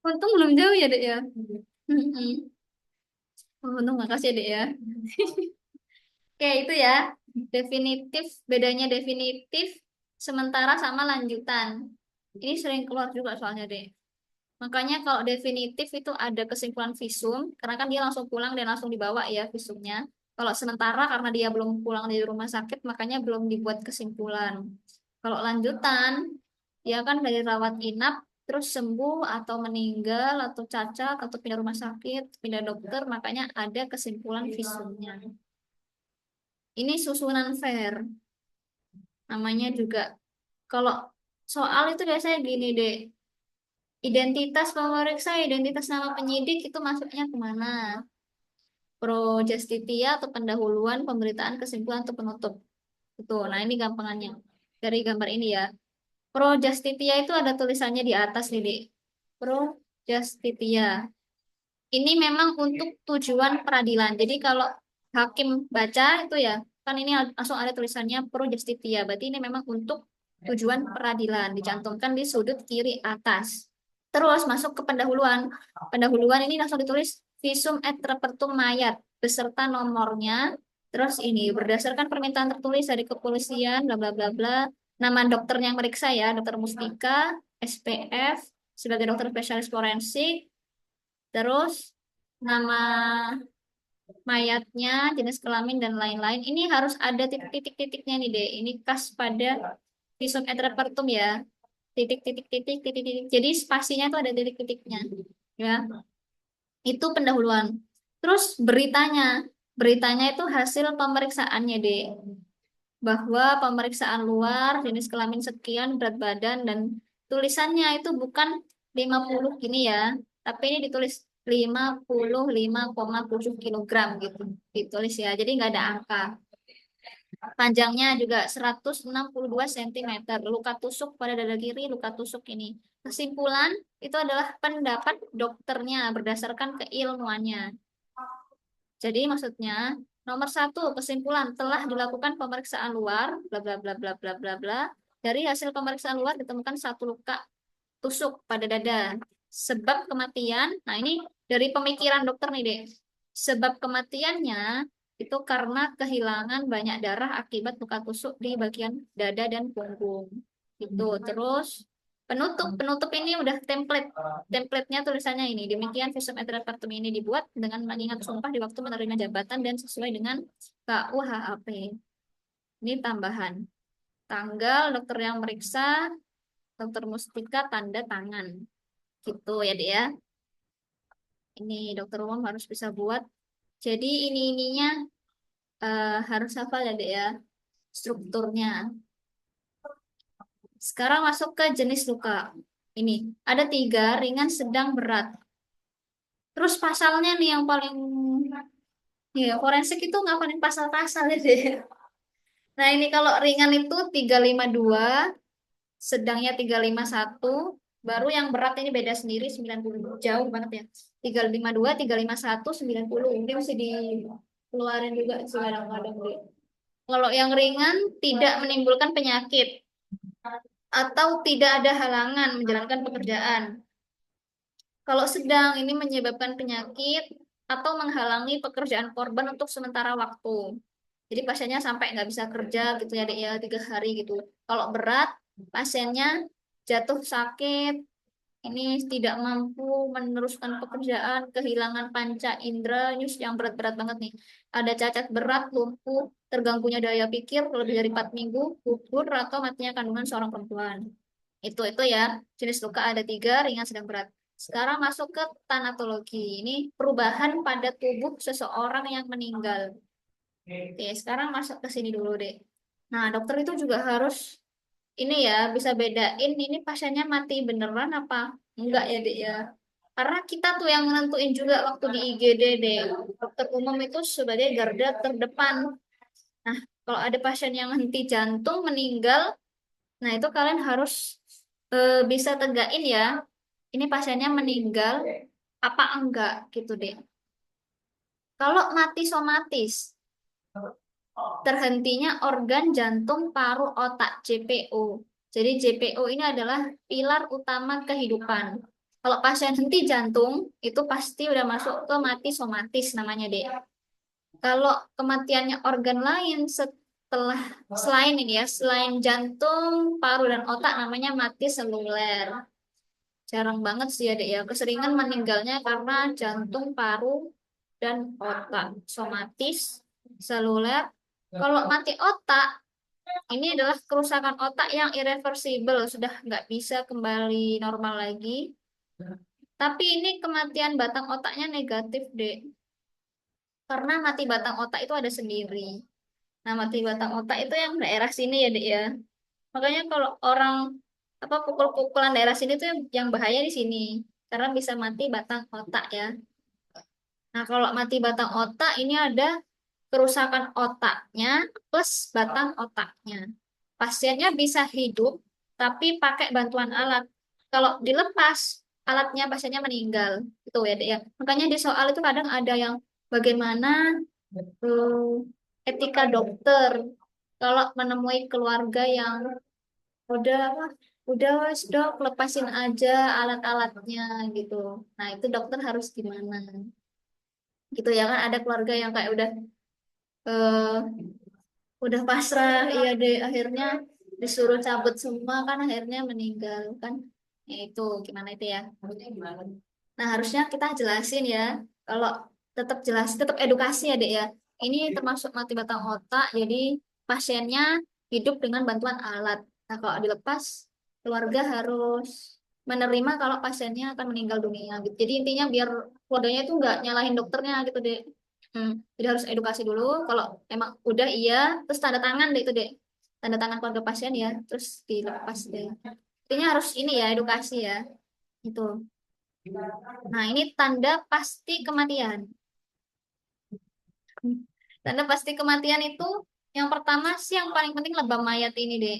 Untung belum jauh ya, Dek ya. Mm-mm. Oh, untung makasih ya, Dek ya. Oke, itu ya. Definitif, bedanya definitif, sementara sama lanjutan. Ini sering keluar juga soalnya, Dek. Makanya kalau definitif itu ada kesimpulan visum, karena kan dia langsung pulang dan langsung dibawa ya visumnya. Kalau sementara karena dia belum pulang dari rumah sakit, makanya belum dibuat kesimpulan. Kalau lanjutan, dia kan dari rawat inap, terus sembuh atau meninggal atau cacat atau pindah rumah sakit, pindah dokter, makanya ada kesimpulan visumnya. Ini susunan fair, namanya juga. Kalau soal itu biasanya gini deh, identitas pemeriksa, identitas nama penyidik itu masuknya kemana? Pro justitia atau pendahuluan, pemberitaan, kesimpulan atau penutup. Itu. Nah, ini gampangannya. Dari gambar ini ya. Pro justitia itu ada tulisannya di atas nih, Dek. Pro justitia. Ini memang untuk tujuan peradilan. Jadi kalau hakim baca itu ya, kan ini langsung ada tulisannya pro justitia. Berarti ini memang untuk tujuan peradilan. Dicantumkan di sudut kiri atas. Terus masuk ke pendahuluan. Pendahuluan ini langsung ditulis visum et repertum mayat beserta nomornya. Terus ini berdasarkan permintaan tertulis dari kepolisian, bla bla bla bla. Nama dokternya yang meriksa ya, Dokter Mustika, SPF, sebagai dokter spesialis forensik. Terus nama mayatnya, jenis kelamin dan lain-lain. Ini harus ada titik-titik-titiknya nih deh. Ini khas pada visum et repertum ya. Titik-titik-titik, titik-titik. Jadi spasinya tuh ada titik-titiknya. Ya, itu pendahuluan. Terus beritanya. Beritanya itu hasil pemeriksaannya deh. Bahwa pemeriksaan luar, jenis kelamin sekian, berat badan, dan tulisannya itu bukan 50 gini ya. Tapi ini ditulis 55,7 kilogram gitu. Ditulis ya. Jadi nggak ada angka. Panjangnya juga 162 cm. Luka tusuk pada dada kiri, luka tusuk ini. Kesimpulan itu adalah pendapat dokternya berdasarkan keilmuannya. Jadi maksudnya nomor satu kesimpulan telah dilakukan pemeriksaan luar, bla bla bla bla bla bla bla. Dari hasil pemeriksaan luar ditemukan satu luka tusuk pada dada. Sebab kematian, nah ini dari pemikiran dokter nih deh. Sebab kematiannya itu karena kehilangan banyak darah akibat luka tusuk di bagian dada dan punggung. Itu. Terus penutup ini udah templatenya tulisannya ini. Demikian visum et repertum ini dibuat dengan mengingat sumpah di waktu menerima jabatan dan sesuai dengan KUHP. Ini tambahan. Tanggal dokter yang meriksa, dokter Mustika tanda tangan. Gitu ya, Dek ya. Ini dokter umum harus bisa buat. Jadi ininya harus hafal ya, Dek ya. Strukturnya. Sekarang masuk ke jenis luka. Ini ada tiga, ringan, sedang, berat. Terus pasalnya nih yang paling, ya forensik itu ngapalin pasal-pasal ya, Dek. Nah ini kalau ringan itu 352, sedangnya 351, baru yang berat ini beda sendiri 90, jauh banget ya. 352, 351, 90. Ini mesti dikeluarin juga sih kadang-kadang. Kalau yang ringan tidak menimbulkan penyakit atau tidak ada halangan menjalankan pekerjaan. Kalau sedang ini menyebabkan penyakit atau menghalangi pekerjaan korban untuk sementara waktu. Jadi pasiennya sampai nggak bisa kerja gitu ya, Dek, ya 3 hari gitu. Kalau berat, pasiennya jatuh sakit, ini tidak mampu meneruskan pekerjaan, kehilangan panca indera, ini yang berat-berat banget nih. Ada cacat berat, lumpuh, terganggunya daya pikir lebih dari 4 minggu, gugur atau matinya kandungan seorang perempuan. Itu ya, jenis luka ada tiga, ringan, sedang, berat. Sekarang masuk ke tanatologi. Ini perubahan pada tubuh seseorang yang meninggal. Oke, sekarang masuk ke sini dulu deh. Nah, dokter itu juga harus ini ya bisa bedain ini pasiennya mati beneran apa enggak ya dek ya. Karena kita tuh yang nentuin juga waktu di IGD deh. Dokter umum itu sebagai garda terdepan. Nah, kalau ada pasien yang henti jantung meninggal, nah itu kalian harus bisa tegain ya. Ini pasiennya meninggal apa enggak gitu deh. Kalau mati somatis, terhentinya organ jantung, paru, otak JPO. Jadi JPO ini adalah pilar utama kehidupan. Kalau pasien henti jantung, itu pasti udah masuk ke mati somatis namanya deh. Kalau kematiannya organ lain setelah selain ini ya, selain jantung, paru dan otak namanya mati seluler. Jarang banget sih ya dek ya. Keseringan meninggalnya karena jantung, paru, dan otak. Somatis, seluler. Kalau mati otak, ini adalah kerusakan otak yang irreversibel, sudah nggak bisa kembali normal lagi. Tapi ini kematian batang otaknya negatif, Dek. Karena mati batang otak itu ada sendiri. Nah, mati batang otak itu yang daerah sini ya, Dek ya. Makanya kalau orang apa pukul-pukulan daerah sini tuh yang bahaya di sini. Karena bisa mati batang otak ya. Nah, kalau mati batang otak ini ada kerusakan otaknya plus batang otaknya. Pasiennya bisa hidup, tapi pakai bantuan alat. Kalau dilepas alatnya, pasiennya meninggal. Itu ya, Dek, ya. Makanya di soal itu kadang ada yang bagaimana etika dokter kalau menemui keluarga yang udah udah wes dok lepasin aja alat-alatnya gitu. Nah, itu dokter harus gimana? Gitu ya kan ada keluarga yang kayak eh, udah pasrah iya deh akhirnya disuruh cabut semua kan akhirnya meninggal kan ya itu gimana itu ya nah harusnya kita jelasin ya kalau tetap jelas tetap edukasi ya dek ya ini termasuk mati batang otak jadi pasiennya hidup dengan bantuan alat nah kalau dilepas keluarga harus menerima kalau pasiennya akan meninggal dunia gitu jadi intinya biar keluarganya itu nggak nyalahin dokternya gitu dek. Jadi harus edukasi dulu. Kalau emang udah iya, terus tanda tangan deh itu deh. Tanda tangan keluarga pasien ya, terus dilepas deh. Intinya harus ini ya, edukasi ya. Itu. Nah, ini tanda pasti kematian. Tanda pasti kematian itu yang pertama sih yang paling penting lebam mayat ini deh.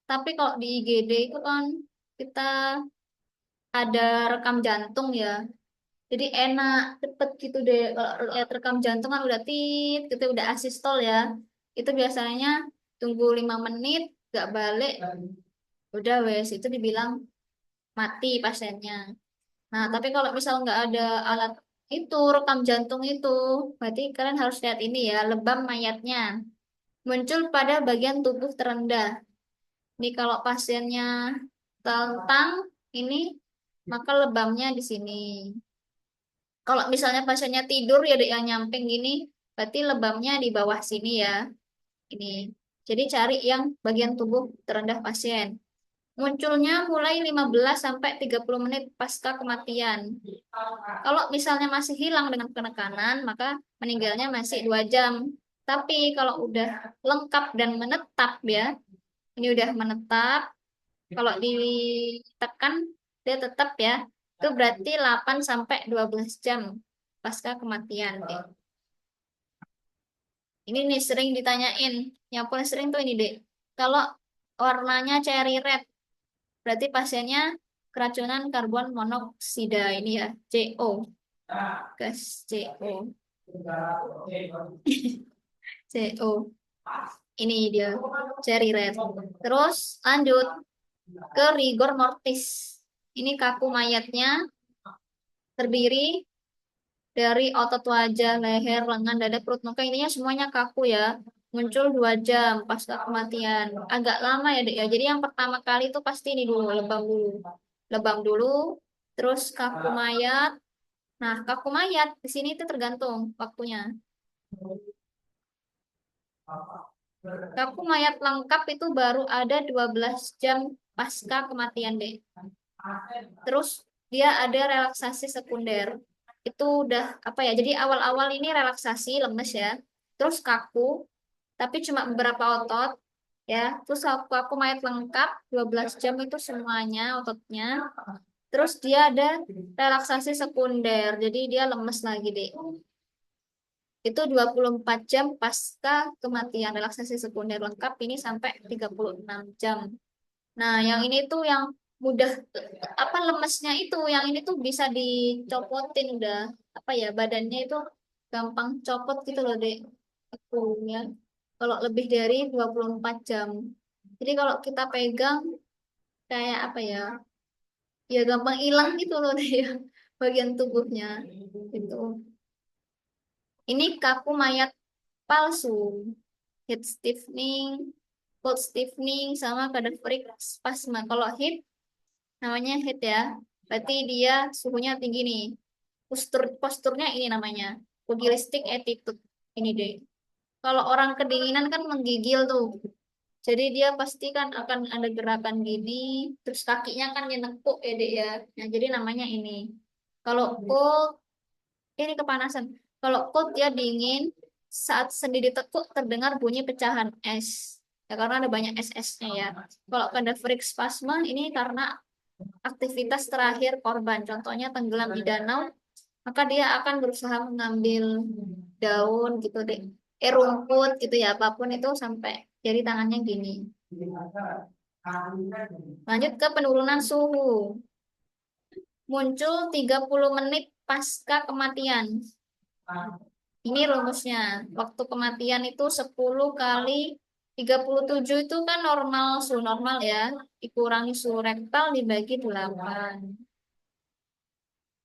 Tapi kalau di IGD itu kan kita ada rekam jantung ya. Jadi enak, cepet gitu deh. Kalau lihat rekam jantung kan udah tit, gitu udah asistol ya. Itu biasanya tunggu 5 menit, gak balik, udah wes itu dibilang mati pasiennya. Nah, tapi kalau misal nggak ada alat itu rekam jantung itu, berarti kalian harus lihat ini ya, lebam mayatnya muncul pada bagian tubuh terendah. Ini kalau pasiennya telentang ini, maka lebamnya di sini. Kalau misalnya pasiennya tidur ya Dek, yang nyamping gini, berarti lebamnya di bawah sini ya. Ini. Jadi cari yang bagian tubuh terendah pasien. Munculnya mulai 15 sampai 30 menit pasca kematian. Kalau misalnya masih hilang dengan penekanan, maka meninggalnya masih 2 jam. Tapi kalau udah lengkap dan menetap ya, ini udah menetap, kalau ditekan dia tetap ya, itu berarti 8 sampai 12 jam pasca kematian. Ini nih sering ditanyain. Yang paling sering tuh ini, Dek. Kalau warnanya cherry red, berarti pasiennya keracunan karbon monoksida ini ya, CO. Gas CO. CO. Ini dia cherry red. Terus lanjut ke rigor mortis. Ini kaku mayatnya terdiri dari otot wajah, leher, lengan, dada, perut, muka, intinya semuanya kaku ya. Muncul 2 jam pasca kematian. Agak lama ya, Dek ya. Jadi yang pertama kali itu pasti ini dulu, lebam dulu. Lebam dulu, terus kaku mayat. Nah, kaku mayat di sini itu tergantung waktunya. Kaku mayat lengkap itu baru ada 12 jam pasca kematian, Dek. Terus dia ada relaksasi sekunder. Itu udah apa ya? Jadi awal-awal ini relaksasi lemes ya. Terus kaku, tapi cuma beberapa otot ya. Terus aku mayat lengkap 12 jam itu semuanya ototnya. Terus dia ada relaksasi sekunder. Jadi dia lemes lagi deh. Itu 24 jam pasca kematian relaksasi sekunder lengkap ini sampai 36 jam. Nah, yang ini tuh yang mudah apa lemesnya itu, yang ini tuh bisa dicopotin udah apa ya badannya itu gampang copot gitu loh, Dek. Aku ya. Kalau lebih dari 24 jam. Jadi kalau kita pegang kayak apa ya? Ya gampang hilang gitu loh dia bagian tubuhnya. Gitu. Ini kaku mayat palsu. Heat stiffening, cold stiffening, sama cadaveric spasma. Kalau heat namanya heat ya. Berarti dia suhunya tinggi nih. Posturnya ini namanya. Pugilistic attitude. Ini deh. Kalau orang kedinginan kan menggigil tuh. Jadi dia pasti kan akan ada gerakan gini, terus kakinya kan nyenekuk ya dek ya. Nah, jadi namanya ini. Kalau cold, ini kepanasan. Kalau cold dia dingin, saat sendi ditekuk terdengar bunyi pecahan es. Ya karena ada banyak es-esnya ya. Kalau cadaveric spasma ini karena aktivitas terakhir korban, contohnya tenggelam di danau, maka dia akan berusaha mengambil daun gitu deh, rumput gitu ya, apapun itu sampai jari tangannya gini. Lanjut ke penurunan suhu. Muncul 30 menit pasca kematian. Ini rumusnya. Waktu kematian itu 10 kali 37 itu kan normal, suhu normal ya. Dikurangi suhu rektal dibagi 8.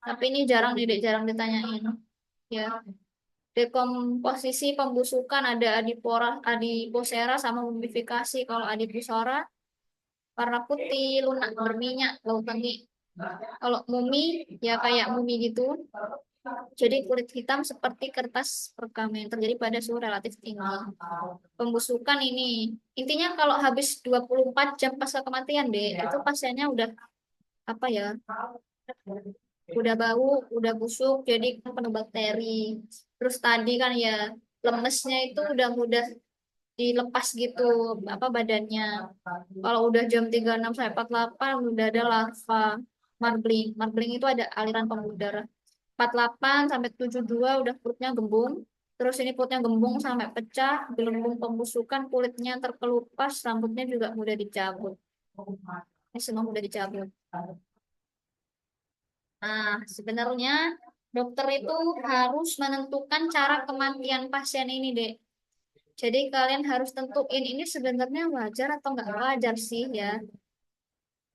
Tapi ini jarang jarang ditanyain. Ya. Dekomposisi pembusukan ada adiposera sama mumifikasi. Kalau adipusora warna putih, lunak, berminyak, bau tangi. Kalau mumi ya kayak mumi gitu. Jadi kulit hitam seperti kertas perkamen terjadi pada suhu relatif tinggi. Pembusukan ini intinya kalau habis 24 jam pasca kematian deh, itu pasiennya udah apa ya? Udah bau, udah busuk, jadi kan penuh bakteri. Terus tadi kan ya lemesnya itu udah mudah dilepas gitu apa badannya. Kalau udah jam 36 sampai 48 udah ada larva marbling. Marbling itu ada aliran pembuluh darah. 48 sampai 72 udah perutnya gembung. Terus ini perutnya gembung sampai pecah, gelembung pembusukan, kulitnya terkelupas, rambutnya juga mudah dicabut. Ini semua mudah dicabut. Nah, sebenarnya dokter itu harus menentukan cara kematian pasien ini, Dek. Jadi kalian harus tentuin ini sebenarnya wajar atau nggak wajar sih ya.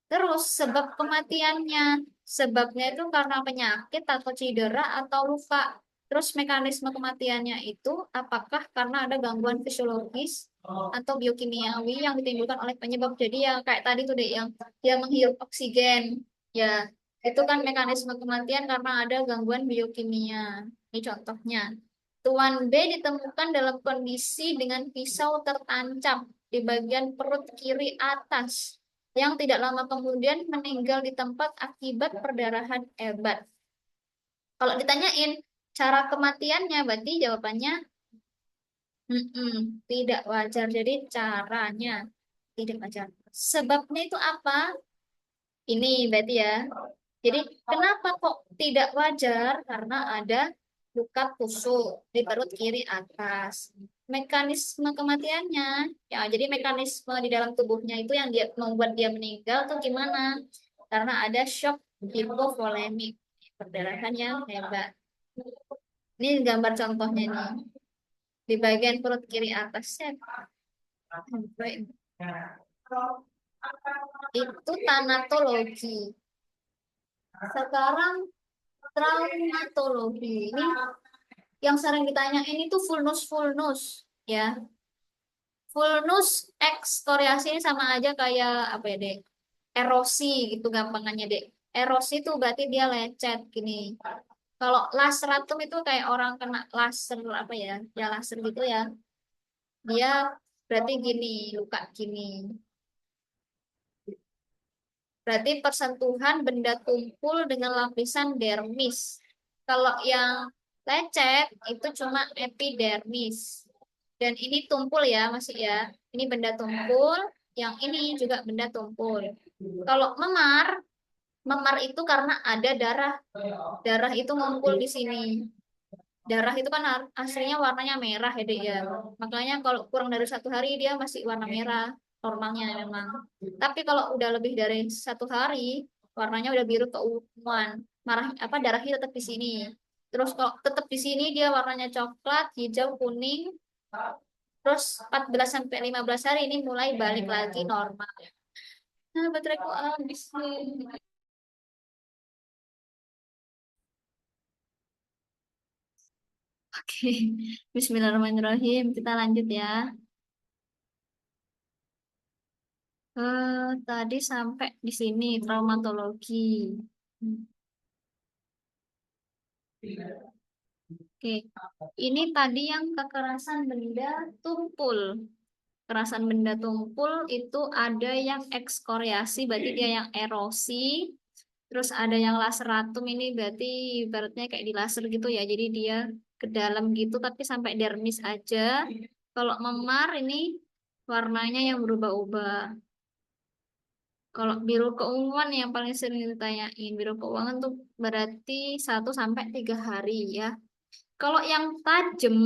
Terus sebab kematiannya, sebabnya itu karena penyakit atau cedera atau luka. Terus mekanisme kematiannya itu apakah karena ada gangguan fisiologis atau biokimiawi yang ditimbulkan oleh penyebab. Jadi yang kayak tadi tuh deh yang dia menghirup oksigen. Ya, itu kan mekanisme kematian karena ada gangguan biokimia. Ini contohnya. Tuan B ditemukan dalam kondisi dengan pisau tertancap di bagian perut kiri atas yang tidak lama kemudian meninggal di tempat akibat perdarahan hebat. Kalau ditanyain cara kematiannya, berarti jawabannya tidak wajar. Jadi caranya tidak wajar. Sebabnya itu apa? Ini berarti ya. Jadi kenapa kok tidak wajar? Karena ada luka tusuk di perut kiri atas. Mekanisme kematiannya, ya jadi mekanisme di dalam tubuhnya itu yang dia membuat dia meninggal tuh gimana? Karena ada shock hipovolemik, perdarahan yang hebat. Ini gambar contohnya nih. Di bagian perut kiri atasnya itu tanatologi. Sekarang traumatologi. Ini yang sering ditanyain itu vulnus ya. Vulnus ekskoriasi ini sama aja kayak apa ya, Dek? Erosi gitu gampangannya, Dek. Erosi itu berarti dia lecet gini. Kalau laseratum itu kayak orang kena laser apa ya? Ya laser gitu ya. Dia berarti gini, luka gini. Berarti persentuhan benda tumpul dengan lapisan dermis. Kalau yang lecet itu cuma epidermis. Dan ini tumpul ya, masih ya. Ini benda tumpul, yang ini juga benda tumpul. Kalau memar, memar itu karena ada darah. Darah itu ngumpul di sini. Darah itu kan aslinya warnanya merah ya, Dek, ya. Makanya kalau kurang dari 1 hari dia masih warna merah normalnya memang. Tapi kalau udah lebih dari 1 hari, warnanya udah biru keunguan. Marah apa darahnya tetap di sini. Terus kalau tetap di sini dia warnanya coklat, hijau, kuning, Terus 14 sampai 15 hari ini mulai balik lagi normal. Nah, bateraiku habis nih. Oke, Bismillahirrahmanirrahim. Kita lanjut ya. Tadi sampai di sini traumatologi. Oke, ini tadi yang kekerasan benda tumpul. Kekerasan benda tumpul itu ada yang ekskoriasi, berarti dia yang erosi. Terus ada yang laseratum, ini berarti ibaratnya kayak di laser gitu ya. Jadi dia ke dalam gitu, tapi sampai dermis aja. Kalau memar ini warnanya yang berubah-ubah. Kalau biru keunguan yang paling sering ditanyain, biru keuangan tuh berarti 1 sampai 3 hari ya. Kalau yang tajam,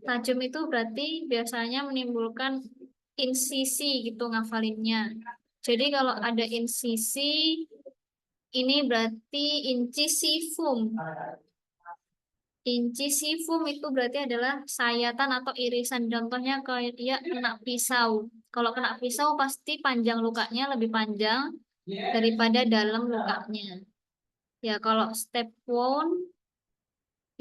tajam itu berarti biasanya menimbulkan insisi gitu ngafalinnya. Jadi kalau ada insisi, ini berarti incisifum. Incisifum itu berarti adalah sayatan atau irisan. Contohnya kayak dia kena pisau. Kalau kena pisau pasti panjang lukanya lebih panjang daripada dalam lukanya. Ya, kalau step wound,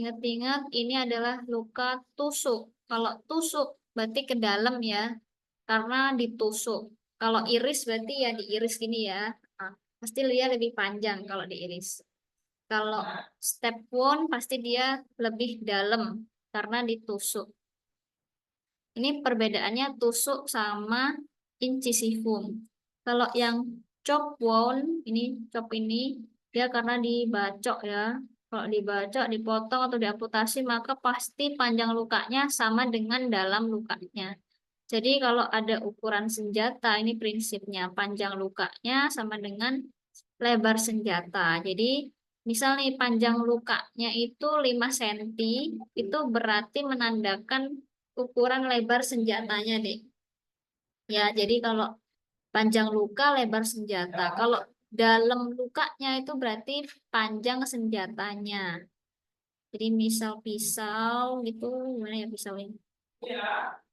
ingat-ingat ini adalah luka tusuk. Kalau tusuk berarti ke dalam ya, karena ditusuk. Kalau iris berarti ya diiris gini ya. Nah, pasti dia lebih panjang kalau diiris. Kalau step wound pasti dia lebih dalam karena ditusuk. Ini perbedaannya tusuk sama incisifum. Kalau yang chop wound, ini chop ini dia karena dibacok ya. Kalau dibacok, dipotong atau diamputasi maka pasti panjang lukanya sama dengan dalam lukanya. Jadi kalau ada ukuran senjata, ini prinsipnya panjang lukanya sama dengan lebar senjata. Jadi misal nih panjang lukanya itu 5 cm, itu berarti menandakan ukuran lebar senjatanya deh. Ya, jadi kalau panjang luka, lebar senjata. Kalau dalam lukanya itu berarti panjang senjatanya. Jadi misal pisau gitu, gimana ya pisau ini?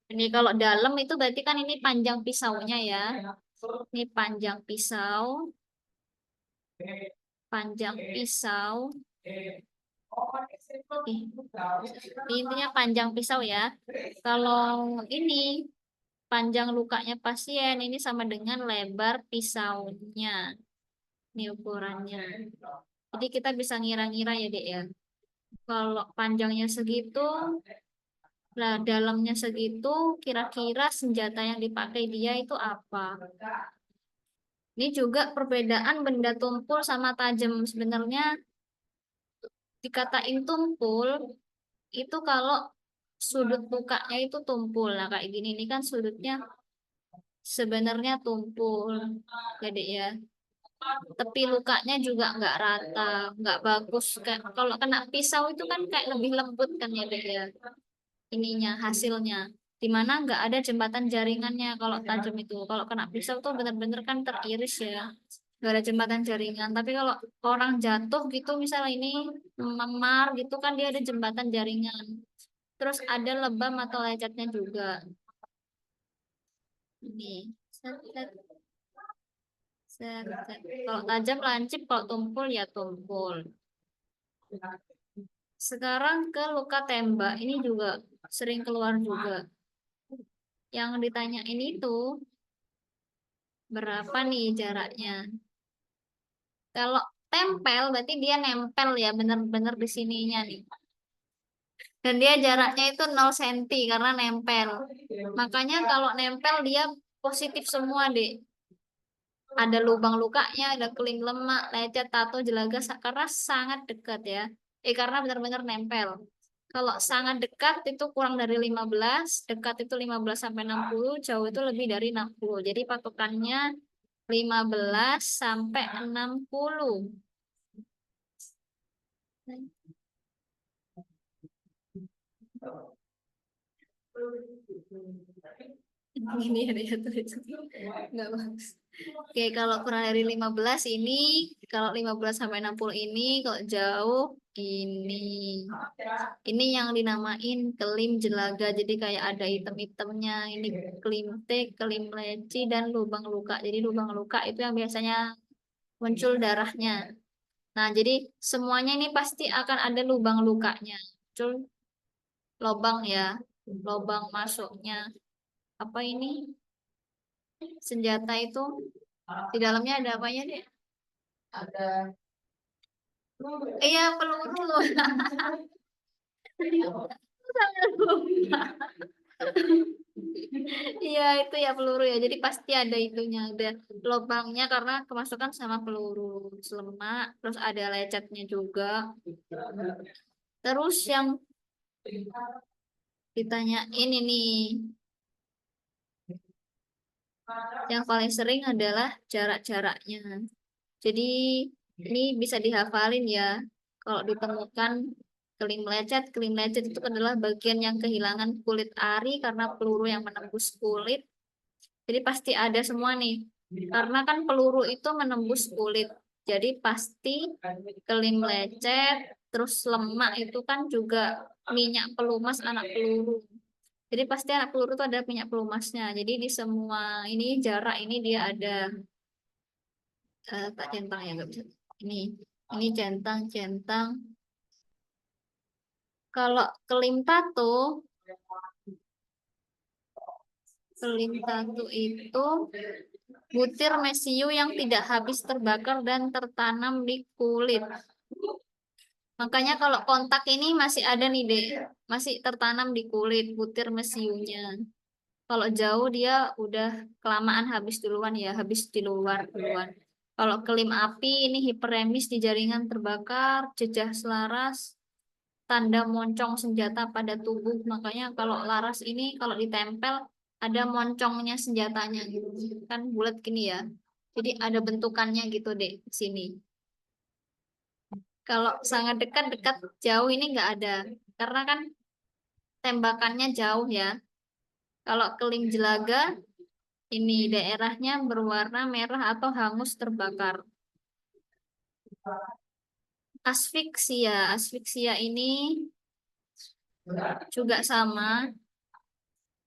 Ini kalau dalam itu berarti kan ini panjang pisaunya ya. Ini panjang pisau, panjang pisau. Ini intinya panjang pisau ya. Kalau ini panjang lukanya pasien ini sama dengan lebar pisaunya. Ini ukurannya. Jadi kita bisa ngira-ngira ya, Dek ya. Kalau panjangnya segitu, lah dalamnya segitu, kira-kira senjata yang dipakai dia itu apa? Ini juga perbedaan benda tumpul sama tajam. Sebenarnya dikatain tumpul itu kalau sudut lukanya itu tumpul. Nah, kayak gini ini kan sudutnya sebenarnya tumpul. Jadi ya, tepi lukanya juga nggak rata, nggak bagus. Kayak kalau kena pisau itu kan kayak lebih lembut kan ya, Dek ya. Ininya hasilnya. Dimana nggak ada jembatan jaringannya kalau tajam itu. Kalau kena pisau tuh bener-bener kan teriris ya. Nggak ada jembatan jaringan. Tapi kalau orang jatuh gitu, misalnya ini memar gitu kan dia ada jembatan jaringan. Terus ada lebam atau lecetnya juga. Ini. Set, set, set, set. Kalau tajam lancip, kalau tumpul ya tumpul. Sekarang ke luka tembak. Ini juga sering keluar juga. Yang ditanya ini tuh berapa nih jaraknya? Kalau tempel berarti dia nempel ya bener-bener di sininya nih. Dan dia jaraknya itu 0 cm karena nempel. Makanya kalau nempel dia positif semua deh. Ada lubang lukanya, ada keling lemak, lecet, tato, jelaga karena sangat dekat ya. Karena benar-benar nempel. Kalau sangat dekat itu kurang dari 15, dekat itu 15 sampai 60, jauh itu lebih dari 60. Jadi patokannya 15 sampai 60. Ini ada ya tulis. Nggak bagus. Oke, kalau kurang dari 15 ini, kalau 15 sampai 60 ini, kalau jauh ini. Ini yang dinamain kelim jelaga. Jadi kayak ada item-itemnya. Ini kelim T, kelim leci, dan lubang luka. Jadi lubang luka itu yang biasanya muncul darahnya. Nah, jadi semuanya ini pasti akan ada lubang lukanya. Muncul lubang ya, lubang masuknya. Apa ini? Senjata itu di dalamnya ada apanya deh? Iya, peluru. Sangat lupa. Iya, itu ya peluru ya. Jadi pasti ada itunya, ada lubangnya karena kemasukan sama peluru selemak, terus ada lecetnya juga. Terus yang ditanyain ini, yang paling sering adalah jarak-jaraknya. Jadi ini bisa dihafalin ya. Kalau ditemukan kelim lecet itu adalah bagian yang kehilangan kulit ari karena peluru yang menembus kulit. Jadi pasti ada semua nih. Karena kan peluru itu menembus kulit. Jadi pasti kelim lecet, terus lemak itu kan juga minyak pelumas anak peluru. Jadi pasti anak peluru itu ada minyak pelumasnya. Jadi di semua ini jarak ini dia ada tak centang ya nggak bisa. Ini centang. Kalau kelim tato itu butir mesiu yang tidak habis terbakar dan tertanam di kulit. Makanya kalau kontak ini masih ada nih deh, masih tertanam di kulit butir mesiunya. Kalau jauh dia udah kelamaan habis duluan ya, habis di luar duluan. Kalau kelim api ini hiperemis di jaringan terbakar, jejak selaras, tanda moncong senjata pada tubuh. Makanya kalau laras ini kalau ditempel ada moncongnya senjatanya gitu. Kan bulat gini ya. Jadi ada bentukannya gitu deh di sini. Kalau sangat dekat-dekat jauh ini nggak ada. Karena kan tembakannya jauh ya. Kalau kelim jelaga ini daerahnya berwarna merah atau hangus terbakar. Asfiksia ini juga sama.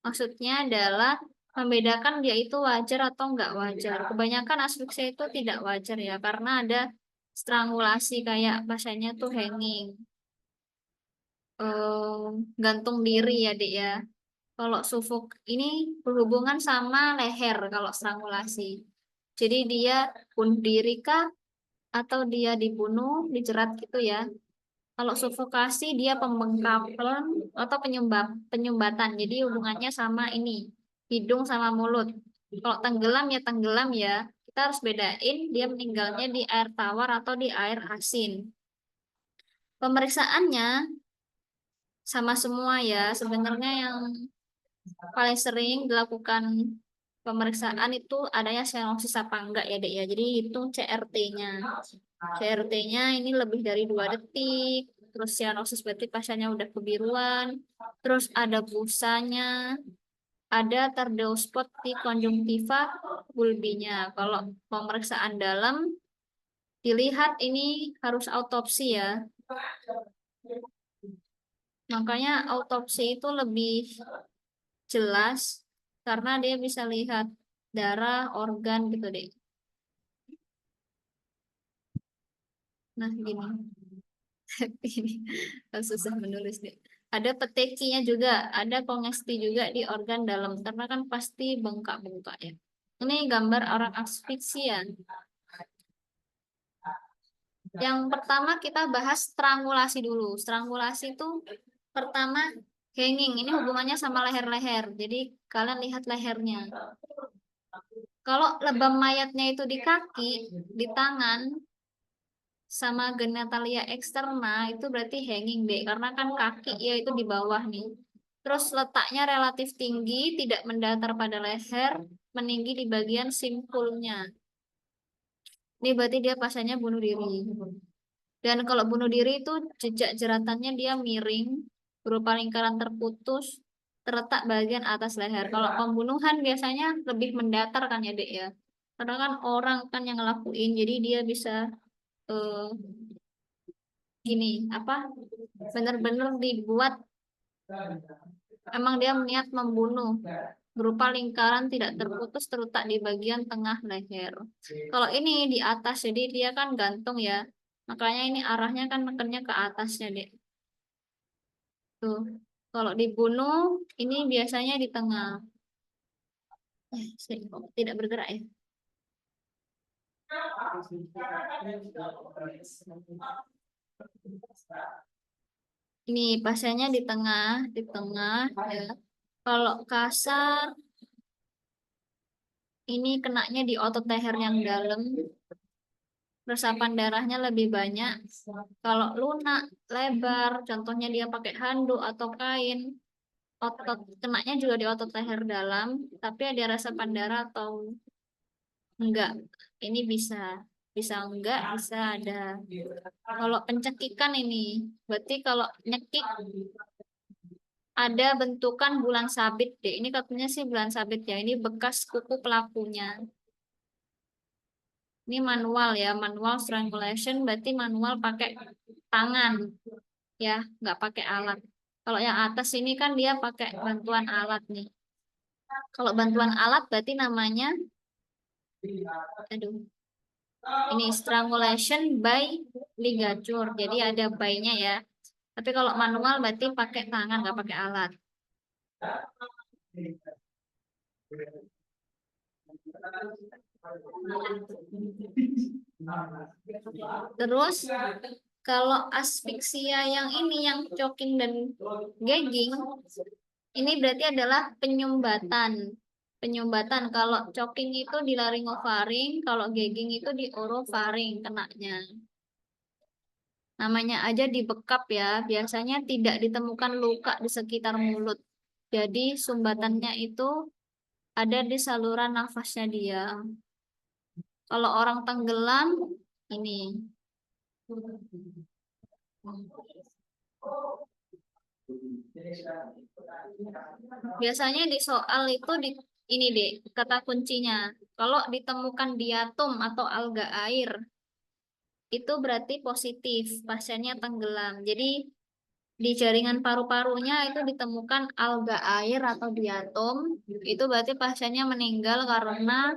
Maksudnya adalah membedakan dia itu wajar atau nggak wajar. Kebanyakan asfiksia itu tidak wajar ya, karena ada strangulasi kayak bahasanya tuh hanging, eh, gantung diri ya dek ya. Kalau sufok ini berhubungan sama leher kalau strangulasi. Jadi dia bunuh diri kah atau dia dibunuh, dijerat gitu ya. Kalau sufokasi dia pembengkakan atau penyumbatan. Jadi hubungannya sama ini, hidung sama mulut. Kalau tenggelam ya tenggelam ya. Kita harus bedain dia meninggalnya di air tawar atau di air asin. Pemeriksaannya sama semua ya. Sebenarnya yang paling sering dilakukan pemeriksaan itu adanya sianosis apa enggak ya dek ya. Jadi itu CRT-nya. CRT-nya ini lebih dari 2 detik. Terus sianosis berarti pasiennya udah kebiruan. Terus ada busanya, ada tardeo-spot di konjungtiva bulbinya. Kalau pemeriksaan dalam dilihat ini harus autopsi ya. Makanya autopsi itu lebih jelas karena dia bisa lihat darah, organ gitu deh. Nah, gini. Ini susah menulis deh. Ada petekinya juga, ada kongesti juga di organ dalam karena kan pasti bengkak-bengkak ya. Ini gambar orang asfiksia. Yang pertama kita bahas strangulasi dulu. Strangulasi itu pertama hanging. Ini hubungannya sama leher-leher. Jadi kalian lihat lehernya. Kalau lebam mayatnya itu di kaki, di tangan, sama genitalia eksterna itu berarti hanging deh karena kan kaki ya itu di bawah nih. Terus letaknya relatif tinggi, tidak mendatar pada leher, meninggi di bagian simpulnya. Ini berarti dia pasiennya bunuh diri. Dan kalau bunuh diri itu jejak jeratannya dia miring, berupa lingkaran terputus. terletak bagian atas leher. Kalau pembunuhan biasanya lebih mendatar kan ya, Dek ya. Karena kan orang kan yang ngelakuin, jadi dia bisa eh, gini apa? Benar-benar dibuat emang dia niat membunuh berupa lingkaran tidak terputus terletak di bagian tengah leher. Kalau ini di atas, jadi dia kan gantung ya. Makanya ini arahnya kan nekennya ke atasnya, Dek. Tuh. Kalau dibunuh, ini biasanya di tengah. Kok tidak bergerak ya. Ini pasiennya di tengah ya. Kalau kasar, ini kenanya di otot leher yang dalam, resapan darahnya lebih banyak. Kalau lunak, lebar, contohnya dia pakai handuk atau kain, otot kenanya juga di otot leher dalam, tapi ada resapan darah atau enggak. Ini bisa bisa enggak, bisa ada. Kalau pencekikan ini, berarti kalau nyekik ada bentukan bulan sabit deh. Ini katanya sih bulan sabit ya. Ini bekas kuku pelakunya. Ini manual ya, manual strangulation berarti manual pakai tangan ya, nggak pakai alat. Kalau yang atas ini kan dia pakai bantuan alat nih. Kalau bantuan alat berarti namanya, aduh, ini strangulation by ligature. Jadi ada by-nya ya. Tapi kalau manual berarti pakai tangan, nggak pakai alat. Terus kalau asfiksia yang ini, yang choking dan gagging, ini berarti adalah penyumbatan. Penyumbatan kalau choking itu di laringofaring, kalau gagging itu di orofaring kenanya. Namanya aja dibekap ya, biasanya tidak ditemukan luka di sekitar mulut. Jadi sumbatannya itu ada di saluran nafasnya dia. Kalau orang tenggelam, ini. Biasanya di soal itu di ini deh kata kuncinya. Kalau ditemukan diatom atau alga air, itu berarti positif, pasiennya tenggelam. Jadi di jaringan paru-parunya itu ditemukan alga air atau diatom, itu berarti pasiennya meninggal karena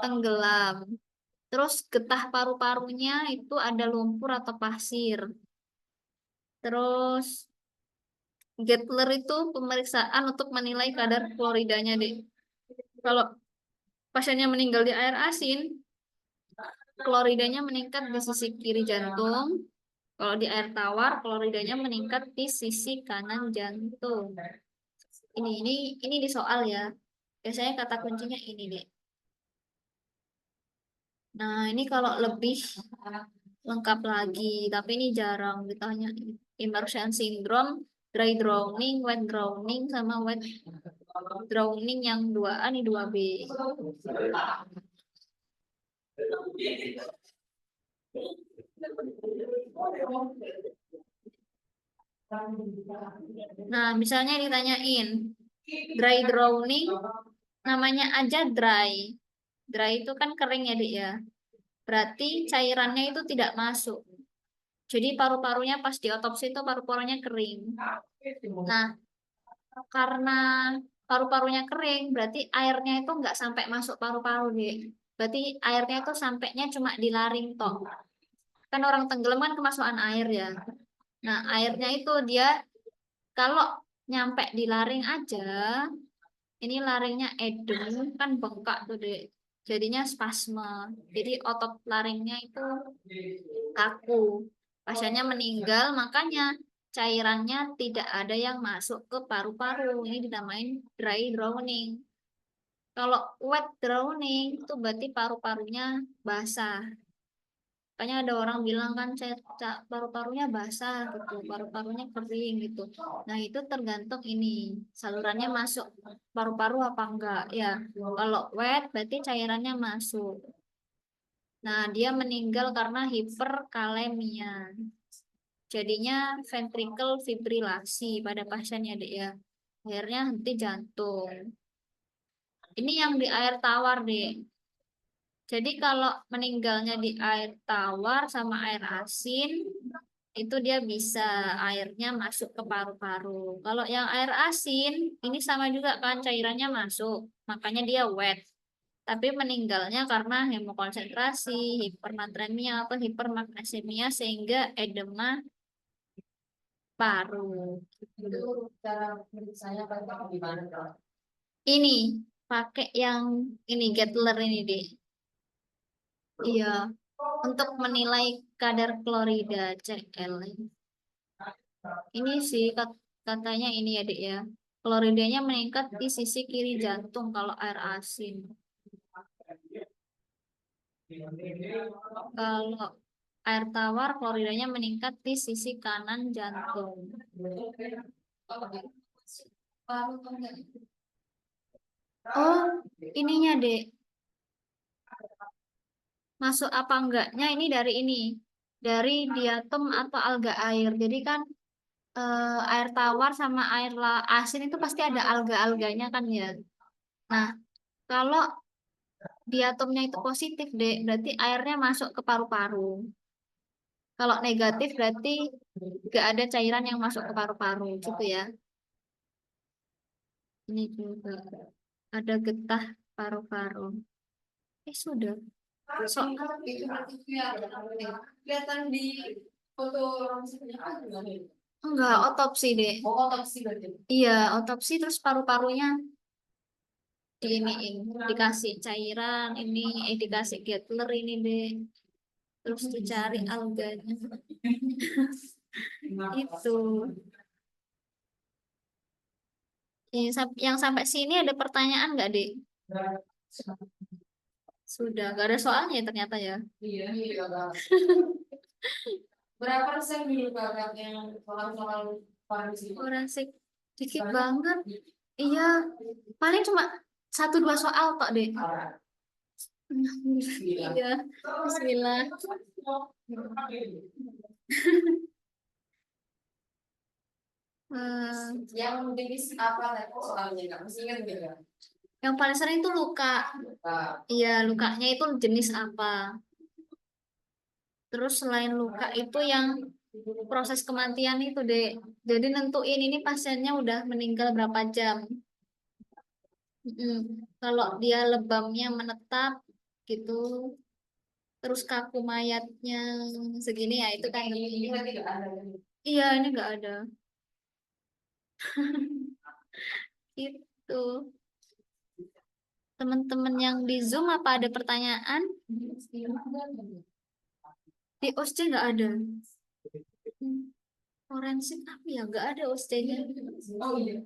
tenggelam. Terus getah paru-parunya itu ada lumpur atau pasir. Terus Gettler itu pemeriksaan untuk menilai kadar kloridanya deh. Kalau pasiennya meninggal di air asin, kloridanya meningkat di sisi kiri jantung. Kalau di air tawar, kloridanya meningkat di sisi kanan jantung. Ini di soal ya. Biasanya kata kuncinya ini deh. Nah, ini kalau lebih lengkap lagi, tapi ini jarang ditanya. Immersion syndrome, dry drowning, wet drowning, sama wet drowning yang 2A nih 2B. Nah, misalnya ditanyain, dry drowning, namanya aja dry. Dry itu kan kering ya, Dik ya. Berarti cairannya itu tidak masuk. Jadi paru-parunya pas diotopsi itu paru-parunya kering. Nah, karena paru-parunya kering, berarti airnya itu nggak sampai masuk paru-paru, Dik. Berarti airnya itu sampainya cuma di laring toh. Kan orang tenggelam kan kemasukan air ya. Nah, airnya itu dia kalau nyampe di laring aja, ini laringnya edem, kan bengkak tuh deh. Jadinya spasme. Jadi otot laringnya itu kaku. Pasiennya meninggal, makanya cairannya tidak ada yang masuk ke paru-paru. Ini dinamain dry drowning. Kalau wet drowning itu berarti paru-parunya basah. Makanya ada orang bilang kan paru-parunya basah gitu, paru-parunya kering gitu. Nah itu tergantung ini salurannya masuk paru-paru apa enggak ya. Kalau wet berarti cairannya masuk. Nah dia meninggal karena hiperkalemia. Jadinya ventricle fibrilasi pada pasiennya deh ya. akhirnya henti jantung. Ini yang di air tawar deh. Jadi kalau meninggalnya di air tawar sama air asin, itu dia bisa airnya masuk ke paru-paru. Kalau yang air asin, ini sama juga kan cairannya masuk, makanya dia wet. Tapi meninggalnya karena hemokonsentrasi, hipernatremia atau hipermagnesemia sehingga edema paru. Itu cara periksanya pakai gimana, Kak? Ini pakai yang ini Gettler ini deh. Iya, untuk menilai kadar klorida Cl. Ini sih katanya ini ya, Dek ya. Kloridanya meningkat di sisi kiri jantung kalau air asin. Kalau air tawar, kloridanya meningkat di sisi kanan jantung. Oh, ininya, Dek. Masuk apa enggaknya ini dari ini. Dari diatom atau alga air. Jadi kan air tawar sama air asin itu pasti ada alga-alganya kan ya. Nah, kalau diatomnya itu positif, Dek, berarti airnya masuk ke paru-paru. Kalau negatif berarti nggak ada cairan yang masuk ke paru-paru gitu ya. Ini juga ada getah paru-paru. Sudah. So, Itu berarti kelihatan di foto rangseknya gimana? enggak otopsi deh. Oh, otopsi berarti. Iya, otopsi terus paru-parunya dikasih cairan ini, dikasih Gettler ini deh. Terus dicari alganya. Itu. Yang sampai sini ada pertanyaan nggak, Dek? Sudah, nggak ada soalnya ya ternyata ya. Iya, iya, Kak. Berapa persen dulu Kak yang soal-soal forensik? Forensik dikit banget. Iya, paling cuma satu dua soal kok, Dek. Iya, Bismillah. Yang jenis apa level soalnya nggak mesti ingat nggak Kak? Yang paling sering itu luka. Kak, Iya, lukanya itu jenis apa? Terus selain luka itu yang proses kematian itu, Dek. Jadi nentuin ini pasiennya udah meninggal berapa jam. Kalau dia lebamnya menetap gitu, terus kaku mayatnya segini ya itu kan. ini berarti nggak ada. Iya, ini nggak ada. Itu teman-teman yang di Zoom apa ada pertanyaan? Di OSCE nggak ada. Hmm, Forensik apa ya? Nggak ada OSCE-nya. Oh iya.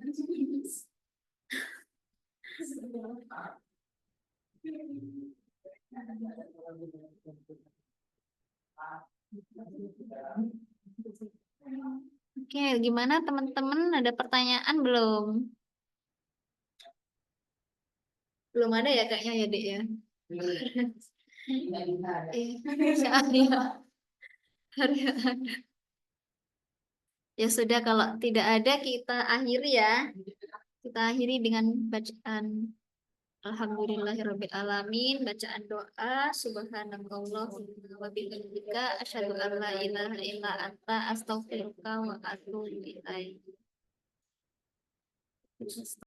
Oke, gimana teman-teman? Ada pertanyaan belum? Belum ada ya kayaknya ya, Dek ya. Insya Allah. Ya sudah, kalau tidak ada kita akhiri ya. Kita akhiri dengan bacaan Alhamdulillahirabbil alamin, bacaan doa subhanallah wa bihamdika asyhadu an la ilaha illa anta astaghfiruka wa atubu ilaik.